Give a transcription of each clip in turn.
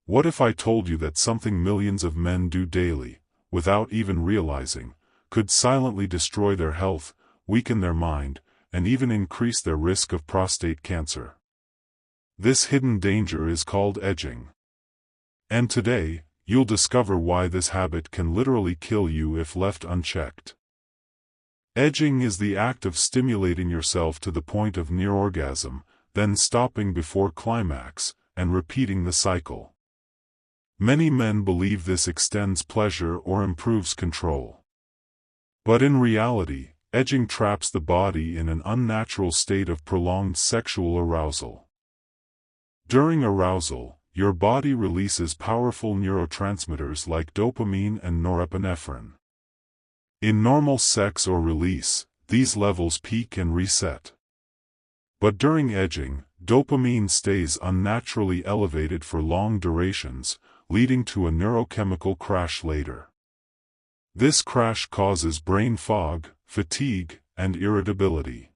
What if I told you that something millions of men do daily, without even realizing, could silently destroy their health, weaken their mind, and even increase their risk of prostate cancer? This hidden danger is called edging. And today, you'll discover why this habit can literally kill you if left unchecked. Edging is the act of stimulating yourself to the point of near orgasm, then stopping before climax, and repeating the cycle. Many men believe this extends pleasure or improves control. But in reality, edging traps the body in an unnatural state of prolonged sexual arousal. During arousal, your body releases powerful neurotransmitters like dopamine and norepinephrine. In normal sex or release, these levels peak and reset. But during edging, dopamine stays unnaturally elevated for long durations, leading to a neurochemical crash later. This crash causes brain fog, fatigue, and irritability.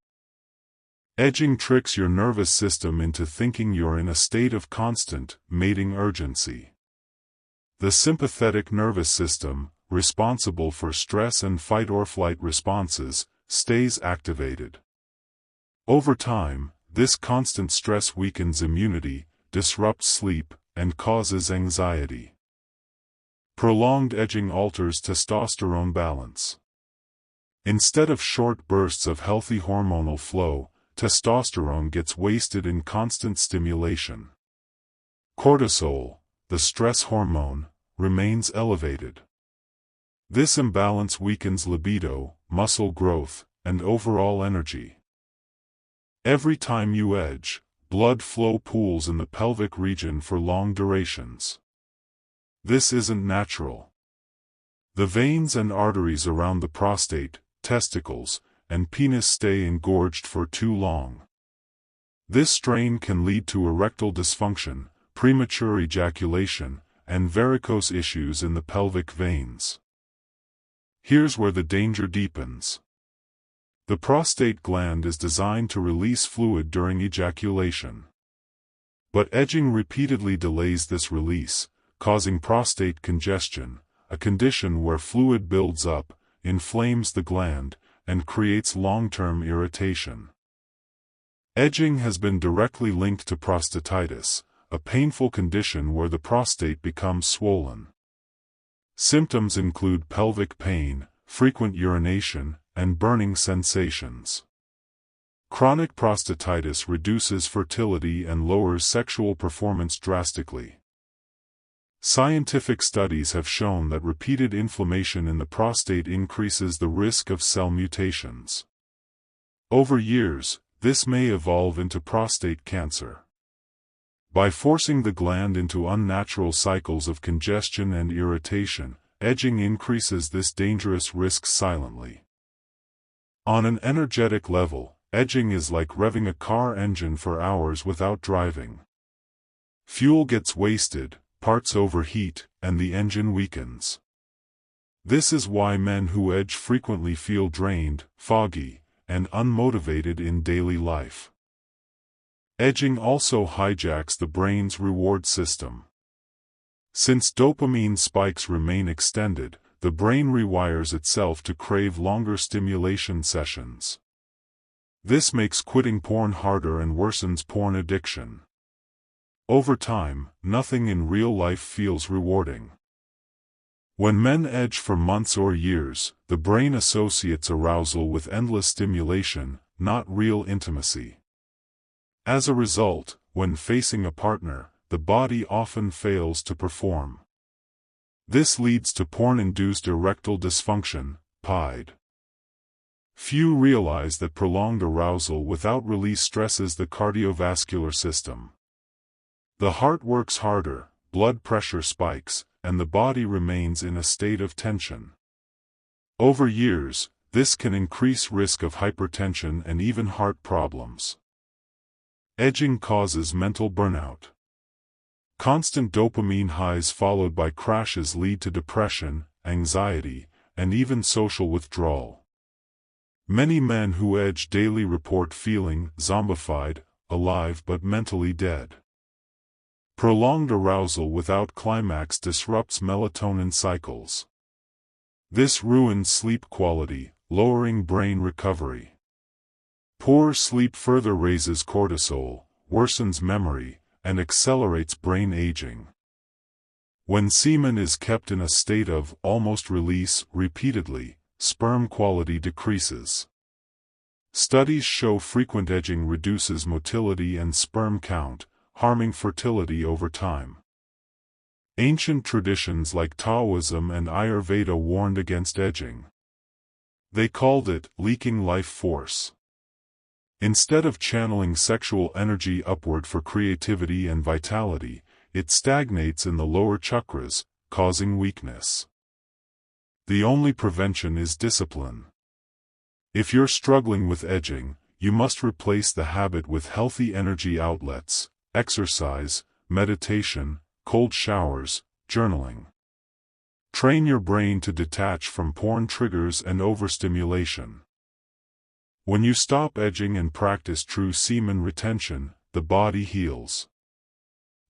Edging tricks your nervous system into thinking you're in a state of constant, mating urgency. The sympathetic nervous system, responsible for stress and fight-or-flight responses, stays activated. Over time, this constant stress weakens immunity, disrupts sleep, and causes anxiety. Prolonged edging alters testosterone balance. Instead of short bursts of healthy hormonal flow, testosterone gets wasted in constant stimulation. Cortisol, the stress hormone, remains elevated. This imbalance weakens libido, muscle growth, and overall energy. Every time you edge, blood flow pools in the pelvic region for long durations. This isn't natural. The veins and arteries around the prostate, testicles, and penis stay engorged for too long. This strain can lead to erectile dysfunction, premature ejaculation, and varicose issues in the pelvic veins. Here's where the danger deepens. The prostate gland is designed to release fluid during ejaculation. But edging repeatedly delays this release, causing prostate congestion, a condition where fluid builds up, inflames the gland, and creates long-term irritation. Edging has been directly linked to prostatitis, a painful condition where the prostate becomes swollen. Symptoms include pelvic pain, frequent urination, and burning sensations. Chronic prostatitis reduces fertility and lowers sexual performance drastically. Scientific studies have shown that repeated inflammation in the prostate increases the risk of cell mutations. Over years, this may evolve into prostate cancer. By forcing the gland into unnatural cycles of congestion and irritation, edging increases this dangerous risk silently. On an energetic level, edging is like revving a car engine for hours without driving. Fuel gets wasted, parts overheat, and the engine weakens. This is why men who edge frequently feel drained, foggy, and unmotivated in daily life. Edging also hijacks the brain's reward system. Since dopamine spikes remain extended, the brain rewires itself to crave longer stimulation sessions. This makes quitting porn harder and worsens porn addiction. Over time, nothing in real life feels rewarding. When men edge for months or years, the brain associates arousal with endless stimulation, not real intimacy. As a result, when facing a partner, the body often fails to perform. This leads to porn-induced erectile dysfunction, PID. Few realize that prolonged arousal without release stresses the cardiovascular system. The heart works harder, blood pressure spikes, and the body remains in a state of tension. Over years, this can increase risk of hypertension and even heart problems. Edging causes mental burnout. Constant dopamine highs followed by crashes lead to depression, anxiety, and even social withdrawal. Many men who edge daily report feeling zombified, alive but mentally dead. Prolonged arousal without climax disrupts melatonin cycles. This ruins sleep quality, lowering brain recovery. Poor sleep further raises cortisol, worsens memory, and accelerates brain aging. When semen is kept in a state of almost release repeatedly, sperm quality decreases. Studies show frequent edging reduces motility and sperm count, harming fertility over time. Ancient traditions like Taoism and Ayurveda warned against edging. They called it leaking life force. Instead of channeling sexual energy upward for creativity and vitality, it stagnates in the lower chakras, causing weakness. The only prevention is discipline. If you're struggling with edging, you must replace the habit with healthy energy outlets, exercise, meditation, cold showers, journaling. Train your brain to detach from porn triggers and overstimulation. When you stop edging and practice true semen retention, the body heals.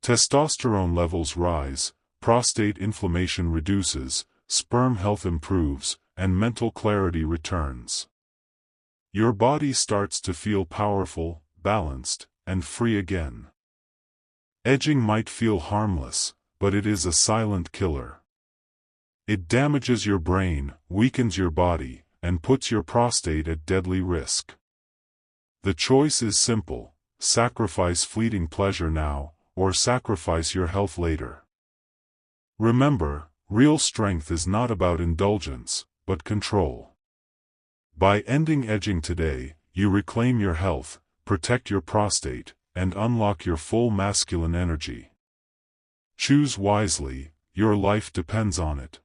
Testosterone levels rise, prostate inflammation reduces, sperm health improves, and mental clarity returns. Your body starts to feel powerful, balanced, and free again. Edging might feel harmless, but it is a silent killer. It damages your brain, weakens your body, and puts your prostate at deadly risk. The choice is simple: sacrifice fleeting pleasure now, or sacrifice your health later. Remember, real strength is not about indulgence, but control. By ending edging today, you reclaim your health, protect your prostate, and unlock your full masculine energy. Choose wisely, your life depends on it.